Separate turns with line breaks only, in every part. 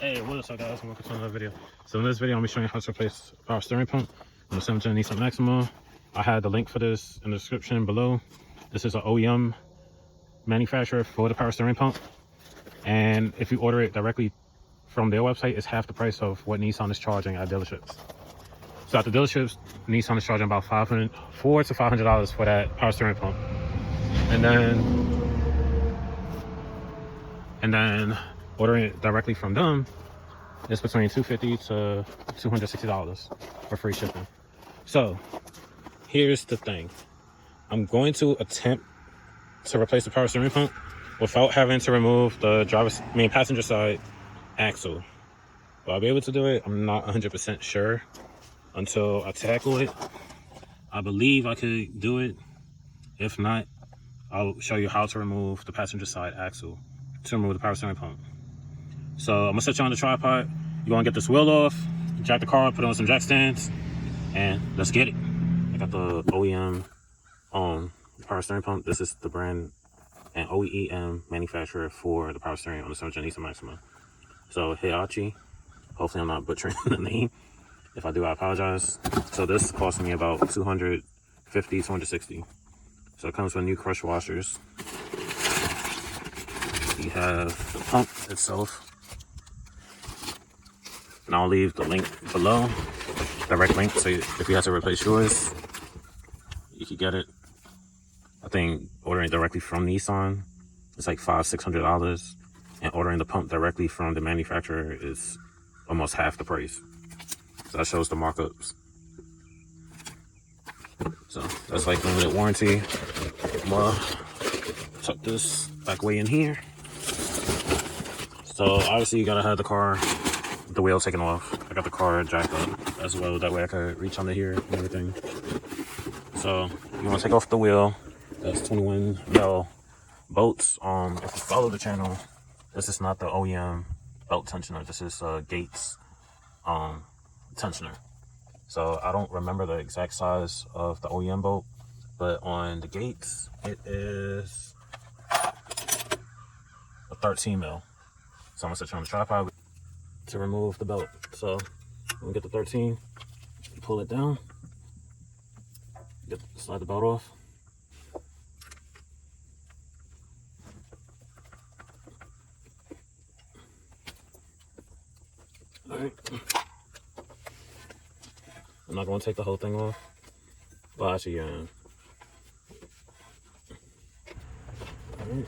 Hey, what's up guys, and welcome to another video. So in this video, I'm going to be showing you how to replace power steering pump on the 7th-gen Nissan Maxima. I had the link for this in the description below. This is an OEM manufacturer for the power steering pump. And if you order it directly from their website, it's half the price of what Nissan is charging at dealerships. So at the dealerships, Nissan is charging about $400 to $500 for that power steering pump. And then ordering it directly from them, it's between $250 to $260 for free shipping. So here's the thing. I'm going to attempt to replace the power steering pump without having to remove the passenger side axle. Will I be able to do it? I'm not 100% sure until I tackle it. I believe I could do it. If not, I'll show you how to remove the passenger side axle to remove the power steering pump. So I'm gonna set you on the tripod. You're gonna get this wheel off, jack the car up, put on some jack stands, and let's get it. I got the OEM power steering pump. This is the brand and OEM manufacturer for the power steering on the 7th-gen Nissan Maxima. So Heihachi, hopefully I'm not butchering the name. If I do, I apologize. So this cost me about $250, $260. So it comes with new crush washers. You have the pump itself. And I'll leave the link below, direct link, so if you have to replace yours, you can get it. I think ordering directly from Nissan, it's like $500-$600, and ordering the pump directly from the manufacturer is almost half the price. So that shows the markups. So that's like limited warranty. I'm gonna tuck this back way in here. So obviously you gotta have the car, the wheel taken off. I got the car jacked up as well, that way I could reach under here and everything. So you want to take off the wheel. That's 21mm bolts. If you follow the channel, this is not the OEM belt tensioner. This is Gates tensioner. So I don't remember the exact size of the OEM bolt, but on the Gates it is a 13mm. So I'm gonna set you on the tripod to remove the belt. So I'm gonna get the 13, pull it down, slide the belt off. All right. I'm not gonna take the whole thing off. Well, actually, yeah. All right.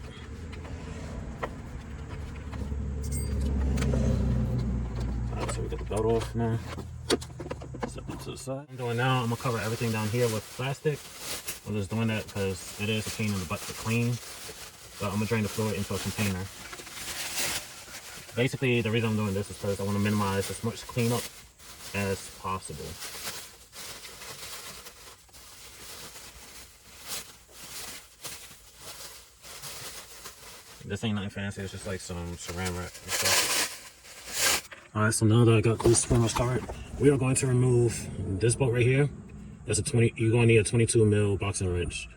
So we got the belt off now. Set it to the side. I'm doing now, I'm gonna cover everything down here with plastic. I'm just doing that because it is a pain in the butt to clean. So I'm gonna drain the fluid into a container. Basically, the reason I'm doing this is because I want to minimize as much cleanup as possible. This ain't nothing fancy, it's just like some saran wrap and stuff. Alright, so now that I got this pretty much covered, we are going to remove this bolt right here. That's you're going to need a 22mm Boxend wrench.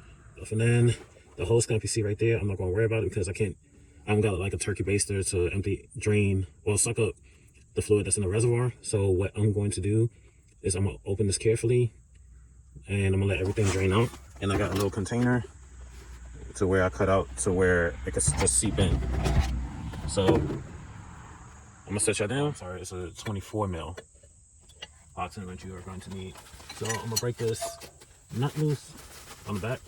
And then the hose clamp you see right there, I'm not going to worry about it because I haven't got like a turkey baster to suck up the fluid that's in the reservoir. So what I'm going to do is I'm going to open this carefully and I'm going to let everything drain out. And I got a little container to where I cut out to where it can just seep in. So I'm gonna set you down. Sorry, it's a 24mm Boxend wrench you are going to need. So I'm gonna break this nut loose on the back.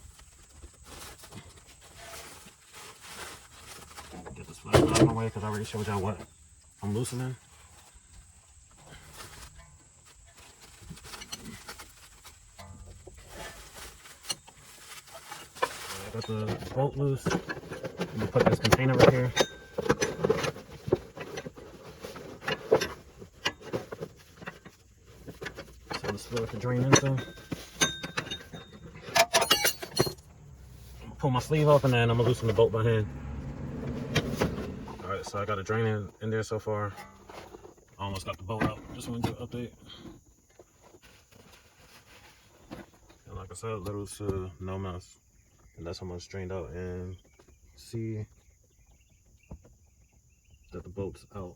Get this flat out of my way because I already showed y'all what I'm loosening. I got the bolt loose. I'm gonna put this container right here. So this fluid to drain into. Pull my sleeve up and then I'm gonna loosen the bolt by hand. Alright, so I got it draining in there so far. I almost got the bolt out. Just want to do an update. And like I said, little to no mess. And that's how much drained out, and see that the bolt's out.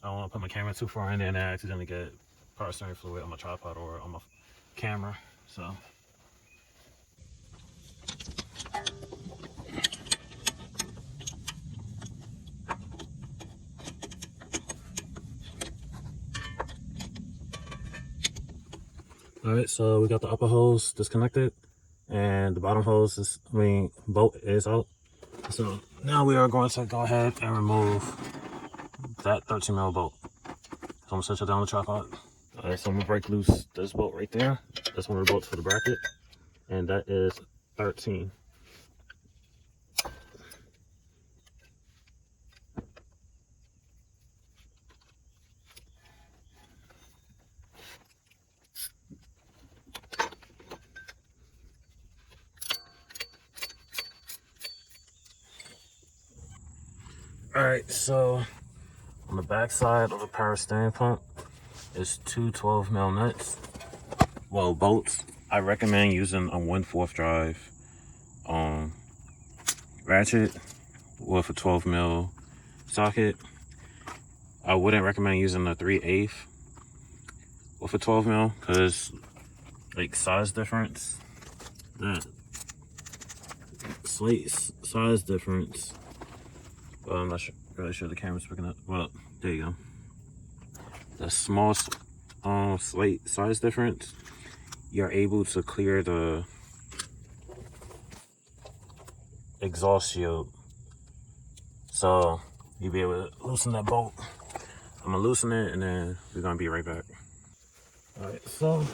I don't want to put my camera too far in there and I accidentally get power steering fluid on my tripod or on my camera. So. Alright, so we got the upper hose disconnected and the bottom hose is, bolt is out. So now we are going to go ahead and remove that 13mm bolt. So I'm gonna set it down the tripod. Alright, so I'm gonna break loose this bolt right there. That's one of the bolts for the bracket. And that is 13. Alright, so on the back side of the power steering pump is two 12mm nuts. Well, bolts. I recommend using a 1/4 drive ratchet with a 12mm socket. I wouldn't recommend using a 3/8 with a 12mm because like size difference. That slight size difference. Well, I'm not really sure the camera's picking up. Well, there you go. The small slight size difference, you're able to clear the exhaust shield. So you'll be able to loosen that bolt. I'm gonna loosen it and then we're gonna be right back. Alright, so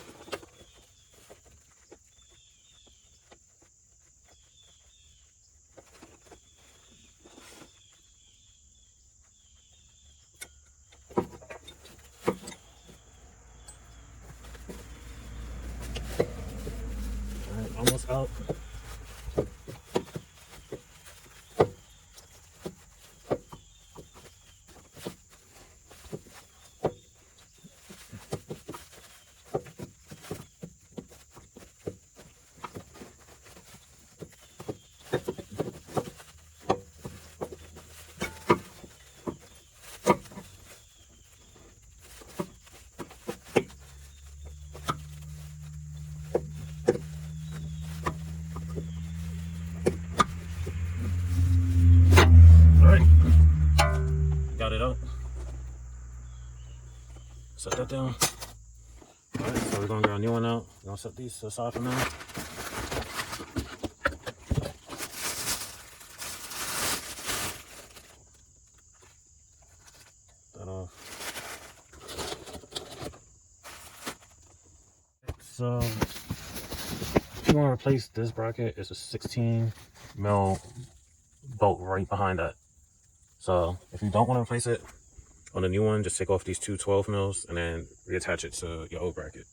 almost out. Got it up. Set that down. Alright, so we're gonna get a new one out. We're gonna set these to the side for now. That off. So if you want to replace this bracket, it's a 16mm bolt right behind that. So if you don't want to replace it on the new one, just take off these two 12mm and then reattach it to your old bracket.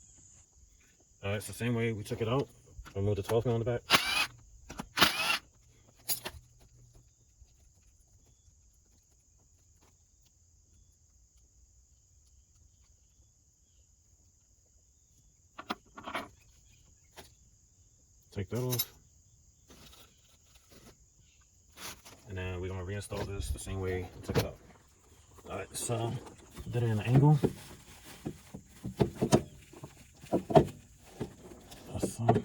It's the same way we took it out. Remove the 12mm on the back. Take that off. And then we're gonna reinstall this the same way we took it out. Alright, so did it in an angle. Awesome.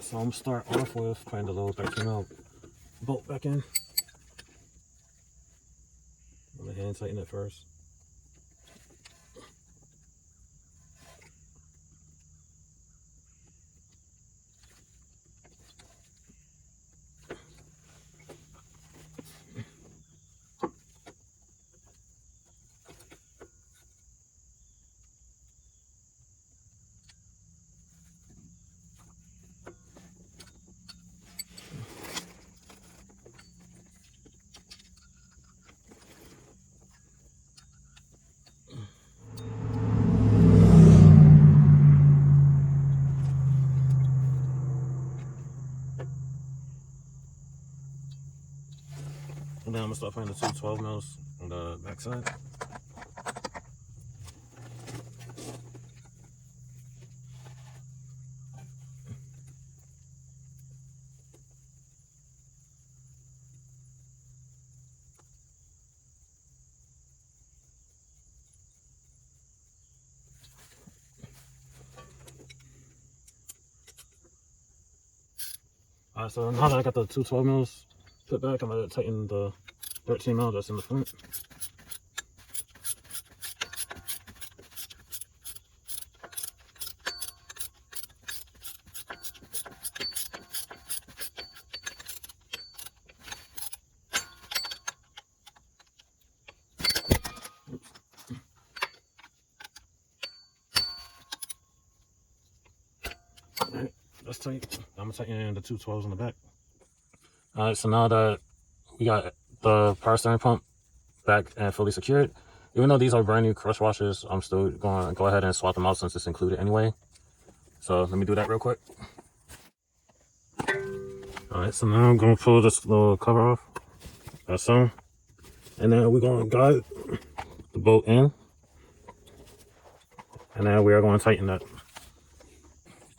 So I'm gonna start off with putting the little 13mm bolt back in. I'm gonna hand tighten it first. gonna start putting the two 12 mils on the back side. Alright, so now that I got the two 12 mils put back, I'm gonna tighten the 13 mil that's in the front. Alright, that's tight. I'm gonna tighten the two 12s on the back. Alright, so now that we got the power steering pump back and fully secured, even though these are brand new crush washers, I'm still going to go ahead and swap them out since it's included anyway. So let me do that real quick. Alright, so now I'm going to pull this little cover off, like so. And then we're going to guide the bolt in. And then we are going to tighten that.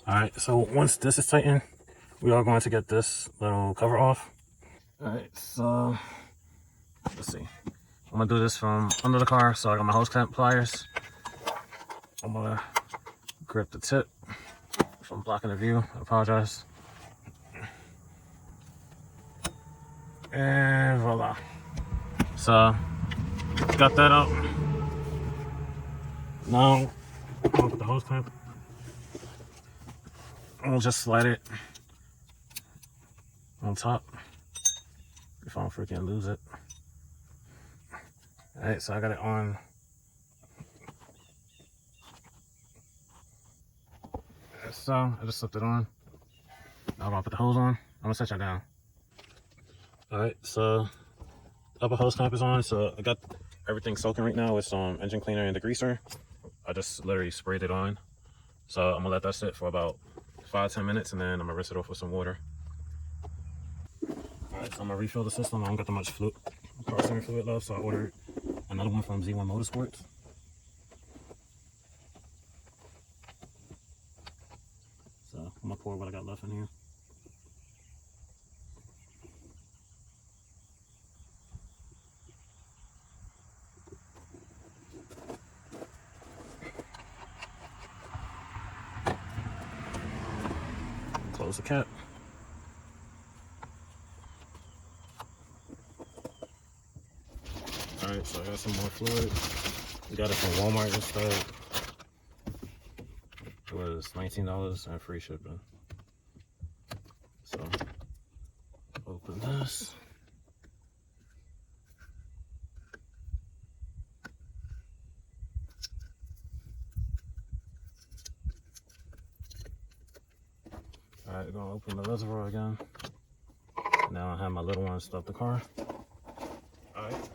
Alright, so once this is tightened, we are going to get this little cover off. Alright, so let's see. I'm going to do this from under the car. So I got my hose clamp pliers. I'm going to grip the tip. If I'm blocking the view, I apologize. And voila. So, got that out. Now, I'll put the hose clamp. I'll just slide it on top if I don't freaking lose it. Alright, so I got it on. So, I just slipped it on. Now I'm gonna put the hose on. I'm gonna set y'all down. Alright, so upper hose clamp is on. So I got everything soaking right now with some engine cleaner and degreaser. I just literally sprayed it on. So I'm gonna let that sit for about 5-10 minutes and then I'm gonna rinse it off with some water. Alright, so I'm gonna refill the system. I don't got that much power steering fluid left, so I ordered another one from Z1 Motorsports. So I'm gonna pour what I got left in here. Close the cap. Alright, so I got some more fluid. We got it from Walmart instead. It was $19 and free shipping. So, open this. Alright, we're gonna open the reservoir again. Now I have my little one stop the car. Alright.